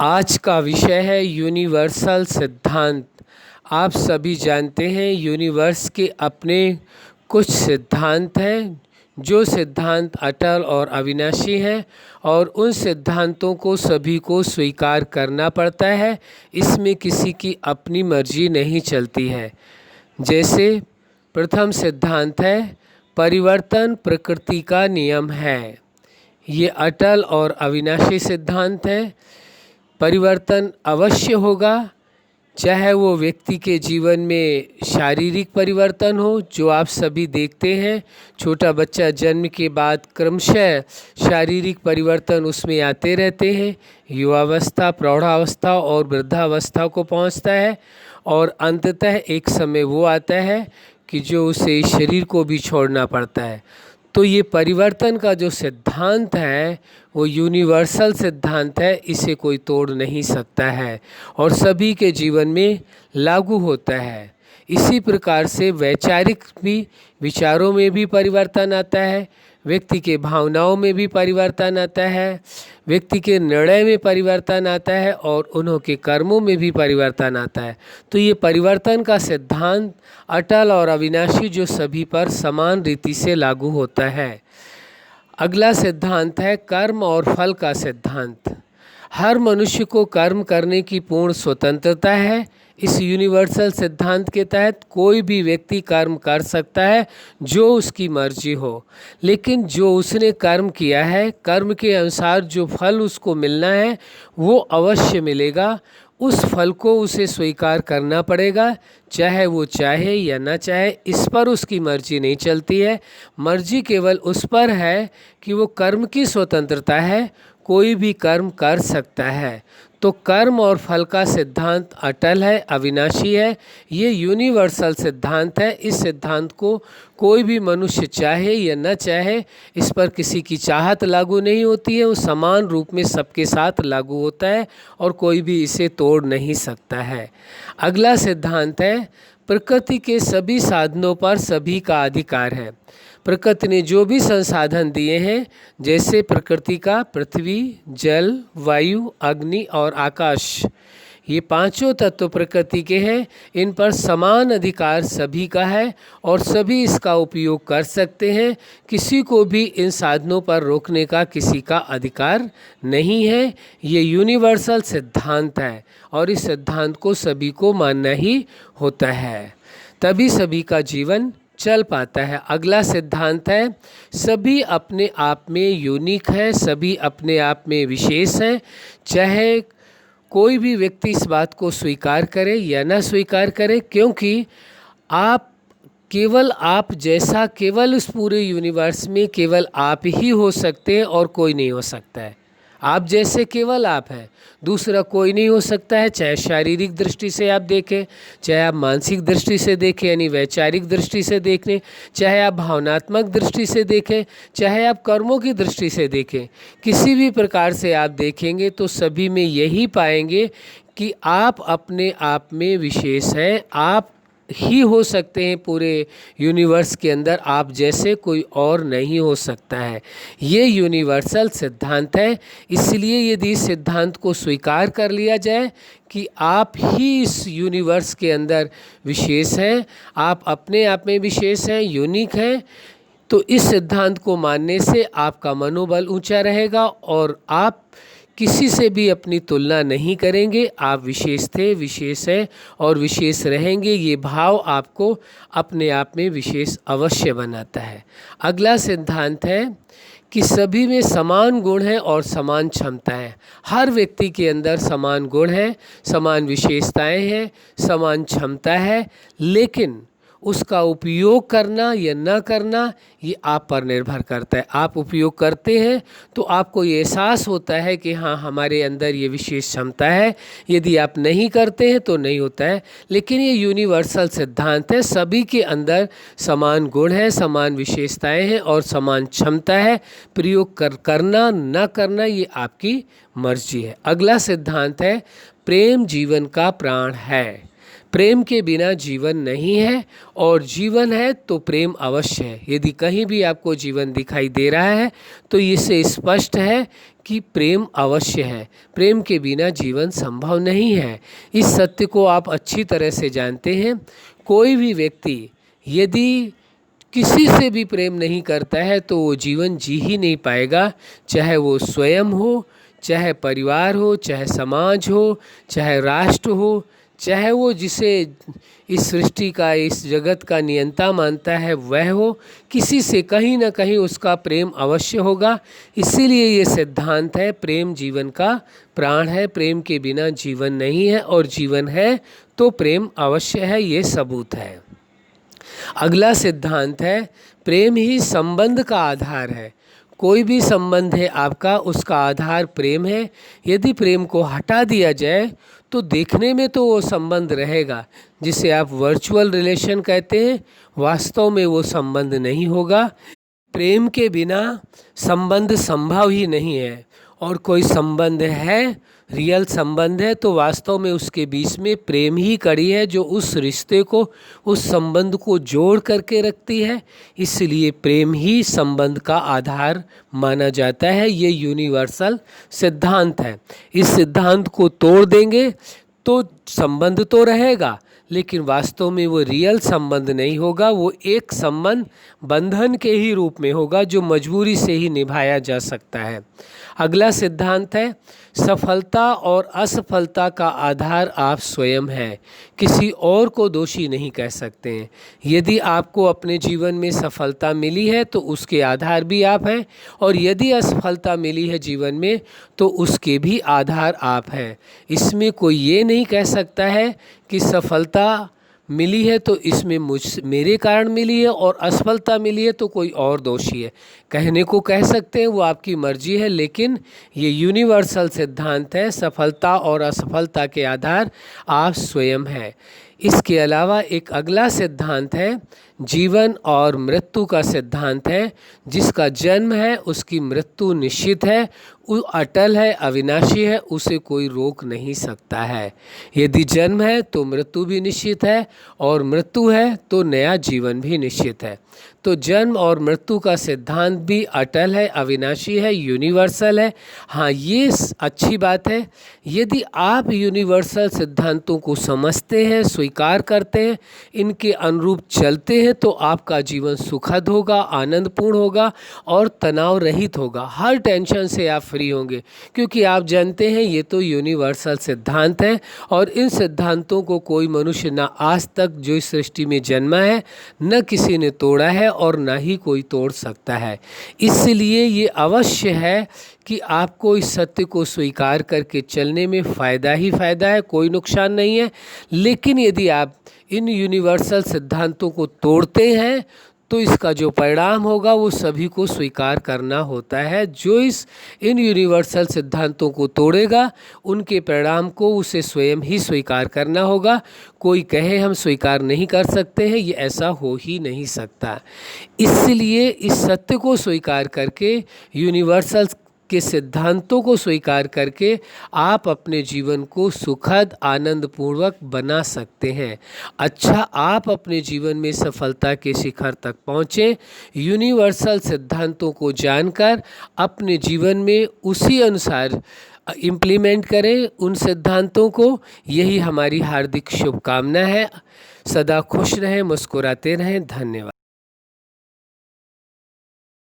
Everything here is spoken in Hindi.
आज का विषय है यूनिवर्सल सिद्धांत। आप सभी जानते हैं यूनिवर्स के अपने कुछ सिद्धांत हैं, जो सिद्धांत अटल और अविनाशी हैं और उन सिद्धांतों को सभी को स्वीकार करना पड़ता है। इसमें किसी की अपनी मर्जी नहीं चलती है। जैसे प्रथम सिद्धांत है परिवर्तन प्रकृति का नियम है। ये अटल और अविनाशी सिद्धांत है। परिवर्तन अवश्य होगा, चाहे वो व्यक्ति के जीवन में शारीरिक परिवर्तन हो, जो आप सभी देखते हैं। छोटा बच्चा जन्म के बाद क्रमशः शारीरिक परिवर्तन उसमें आते रहते हैं। युवावस्था, प्रौढ़ावस्था और वृद्धावस्था को पहुंचता है और अंततः एक समय वो आता है कि जो उसे शरीर को भी छोड़ना पड़ता है। तो ये परिवर्तन का जो सिद्धांत है वो यूनिवर्सल सिद्धांत है, इसे कोई तोड़ नहीं सकता है और सभी के जीवन में लागू होता है। इसी प्रकार से वैचारिक भी विचारों में भी परिवर्तन आता है, व्यक्ति के भावनाओं में भी परिवर्तन आता है, व्यक्ति के निर्णय में परिवर्तन आता है और उन्हों के कर्मों में भी परिवर्तन आता है। तो ये परिवर्तन का सिद्धांत अटल और अविनाशी, जो सभी पर समान रीति से लागू होता है। अगला सिद्धांत है कर्म और फल का सिद्धांत। हर मनुष्य को कर्म करने की पूर्ण स्वतंत्रता है। इस यूनिवर्सल सिद्धांत के तहत कोई भी व्यक्ति कर्म कर सकता है जो उसकी मर्जी हो, लेकिन जो उसने कर्म किया है, कर्म के अनुसार जो फल उसको मिलना है वो अवश्य मिलेगा। उस फल को उसे स्वीकार करना पड़ेगा, चाहे वो चाहे या ना चाहे। इस पर उसकी मर्जी नहीं चलती है। मर्जी केवल उस पर है कि वो कर्म की स्वतंत्रता है, कोई भी कर्म कर सकता है। तो कर्म और फल का सिद्धांत अटल है, अविनाशी है। ये यूनिवर्सल सिद्धांत है। इस सिद्धांत को कोई भी मनुष्य चाहे या न चाहे, इस पर किसी की चाहत लागू नहीं होती है। वो समान रूप में सबके साथ लागू होता है और कोई भी इसे तोड़ नहीं सकता है। अगला सिद्धांत है प्रकृति के सभी साधनों पर सभी का अधिकार है। प्रकृति ने जो भी संसाधन दिए हैं, जैसे प्रकृति का पृथ्वी, जल, वायु, अग्नि और आकाश, ये पांचों तत्व प्रकृति के हैं। इन पर समान अधिकार सभी का है और सभी इसका उपयोग कर सकते हैं। किसी को भी इन साधनों पर रोकने का किसी का अधिकार नहीं है। ये यूनिवर्सल सिद्धांत है और इस सिद्धांत को सभी को मानना ही होता है, तभी सभी का जीवन चल पाता है। अगला सिद्धांत है सभी अपने आप में यूनिक है, सभी अपने आप में विशेष हैं। चाहे कोई भी व्यक्ति इस बात को स्वीकार करे या ना स्वीकार करे, क्योंकि आप जैसा केवल उस पूरे यूनिवर्स में केवल आप ही हो सकते हैं और कोई नहीं हो सकता है। आप जैसे केवल आप हैं, दूसरा कोई नहीं हो सकता है। चाहे शारीरिक दृष्टि से आप देखें, चाहे आप मानसिक दृष्टि से देखें यानी वैचारिक दृष्टि से देखें, चाहे आप भावनात्मक दृष्टि से देखें, चाहे आप कर्मों की दृष्टि से देखें, किसी भी प्रकार से आप देखेंगे तो सभी में यही पाएंगे कि आप अपने आप में विशेष हैं। आप ही हो सकते हैं पूरे यूनिवर्स के अंदर, आप जैसे कोई और नहीं हो सकता है। ये यूनिवर्सल सिद्धांत है। इसलिए यदि इस सिद्धांत को स्वीकार कर लिया जाए कि आप ही इस यूनिवर्स के अंदर विशेष हैं, आप अपने आप में विशेष हैं, यूनिक हैं, तो इस सिद्धांत को मानने से आपका मनोबल ऊंचा रहेगा और आप किसी से भी अपनी तुलना नहीं करेंगे। आप विशेष थे, विशेष हैं और विशेष रहेंगे। ये भाव आपको अपने आप में विशेष अवश्य बनाता है। अगला सिद्धांत है कि सभी में समान गुण हैं और समान क्षमता है। हर व्यक्ति के अंदर समान गुण हैं, समान विशेषताएं हैं, समान क्षमता है, लेकिन उसका उपयोग करना या न करना ये आप पर निर्भर करता है। आप उपयोग करते हैं तो आपको ये एहसास होता है कि हाँ, हमारे अंदर ये विशेष क्षमता है। यदि आप नहीं करते हैं तो नहीं होता है। लेकिन ये यूनिवर्सल सिद्धांत है, सभी के अंदर समान गुण है, समान विशेषताएं हैं और समान क्षमता है। प्रयोग करना न करना ये आपकी मर्जी है। अगला सिद्धांत है प्रेम जीवन का प्राण है। प्रेम के बिना जीवन नहीं है और जीवन है तो प्रेम अवश्य है। यदि कहीं भी आपको जीवन दिखाई दे रहा है तो इससे स्पष्ट है कि प्रेम अवश्य है। प्रेम के बिना जीवन संभव नहीं है। इस सत्य को आप अच्छी तरह से जानते हैं। कोई भी व्यक्ति यदि किसी से भी प्रेम नहीं करता है तो वो जीवन जी ही नहीं पाएगा, चाहे वो स्वयं हो, चाहे परिवार हो, चाहे समाज हो, चाहे राष्ट्र हो, चाहे वो जिसे इस सृष्टि का, इस जगत का नियंता मानता है वह हो, किसी से कहीं ना कहीं उसका प्रेम अवश्य होगा। इसीलिए ये सिद्धांत है, प्रेम जीवन का प्राण है, प्रेम के बिना जीवन नहीं है और जीवन है तो प्रेम अवश्य है, ये सबूत है। अगला सिद्धांत है, प्रेम ही संबंध का आधार है। कोई भी संबंध है आपका, उसका आधार प्रेम है। यदि प्रेम को हटा दिया जाए तो देखने में तो वो संबंध रहेगा, जिसे आप वर्चुअल रिलेशन कहते हैं, वास्तव में वो संबंध नहीं होगा। प्रेम के बिना संबंध संभव ही नहीं है, और कोई संबंध है, रियल संबंध है, तो वास्तव में उसके बीच में प्रेम ही कड़ी है जो उस रिश्ते को, उस संबंध को जोड़ करके रखती है। इसलिए प्रेम ही संबंध का आधार माना जाता है। ये यूनिवर्सल सिद्धांत है। इस सिद्धांत को तोड़ देंगे तो संबंध तो रहेगा, लेकिन वास्तव में वो रियल संबंध नहीं होगा। वो एक संबंध बंधन के ही रूप में होगा जो मजबूरी से ही निभाया जा सकता है। अगला सिद्धांत है, सफलता और असफलता का आधार आप स्वयं हैं। किसी और को दोषी नहीं कह सकते हैं। यदि आपको अपने जीवन में सफलता मिली है तो उसके आधार भी आप हैं, और यदि असफलता मिली है जीवन में तो उसके भी आधार आप हैं। इसमें कोई ये नहीं कह सकता है कि सफलता मिली है तो इसमें मेरे कारण मिली है और असफलता मिली है तो कोई और दोषी है। कहने को कह सकते हैं, वो आपकी मर्जी है, लेकिन ये यूनिवर्सल सिद्धांत है, सफलता और असफलता के आधार आप स्वयं हैं। इसके अलावा एक अगला सिद्धांत है, जीवन और मृत्यु का सिद्धांत है। जिसका जन्म है उसकी मृत्यु निश्चित है, वो अटल है, अविनाशी है, उसे कोई रोक नहीं सकता है। यदि जन्म है तो मृत्यु भी निश्चित है, और मृत्यु है तो नया जीवन भी निश्चित है। तो जन्म और मृत्यु का सिद्धांत भी अटल है, अविनाशी है, यूनिवर्सल है। हाँ, ये अच्छी बात है। यदि आप यूनिवर्सल सिद्धांतों को समझते हैं, स्वीकार करते हैं, इनके अनुरूप चलते हैं, तो आपका जीवन सुखद होगा, आनंदपूर्ण होगा और तनाव रहित होगा। हर टेंशन से आप फ्री होंगे, क्योंकि आप जानते हैं ये तो यूनिवर्सल सिद्धांत है, और इन सिद्धांतों को कोई मनुष्य ना आज तक जो इस सृष्टि में जन्मा है न किसी ने तोड़ा है और ना ही कोई तोड़ सकता है। इसलिए ये अवश्य है कि आपको इस सत्य को स्वीकार करके चलने में फ़ायदा ही फ़ायदा है, कोई नुकसान नहीं है। लेकिन यदि आप इन यूनिवर्सल सिद्धांतों को तोड़ते हैं तो इसका जो परिणाम होगा वो सभी को स्वीकार करना होता है। जो इन यूनिवर्सल सिद्धांतों को तोड़ेगा उनके परिणाम को उसे स्वयं ही स्वीकार करना होगा। कोई कहे हम स्वीकार नहीं कर सकते हैं, ये ऐसा हो ही नहीं सकता। इसलिए इस सत्य को स्वीकार करके, यूनिवर्सल के सिद्धांतों को स्वीकार करके आप अपने जीवन को सुखद, आनंदपूर्वक बना सकते हैं। अच्छा, आप अपने जीवन में सफलता के शिखर तक पहुँचें। यूनिवर्सल सिद्धांतों को जानकर अपने जीवन में उसी अनुसार इम्प्लीमेंट करें उन सिद्धांतों को। यही हमारी हार्दिक शुभकामना है। सदा खुश रहें, मुस्कुराते रहें। धन्यवाद।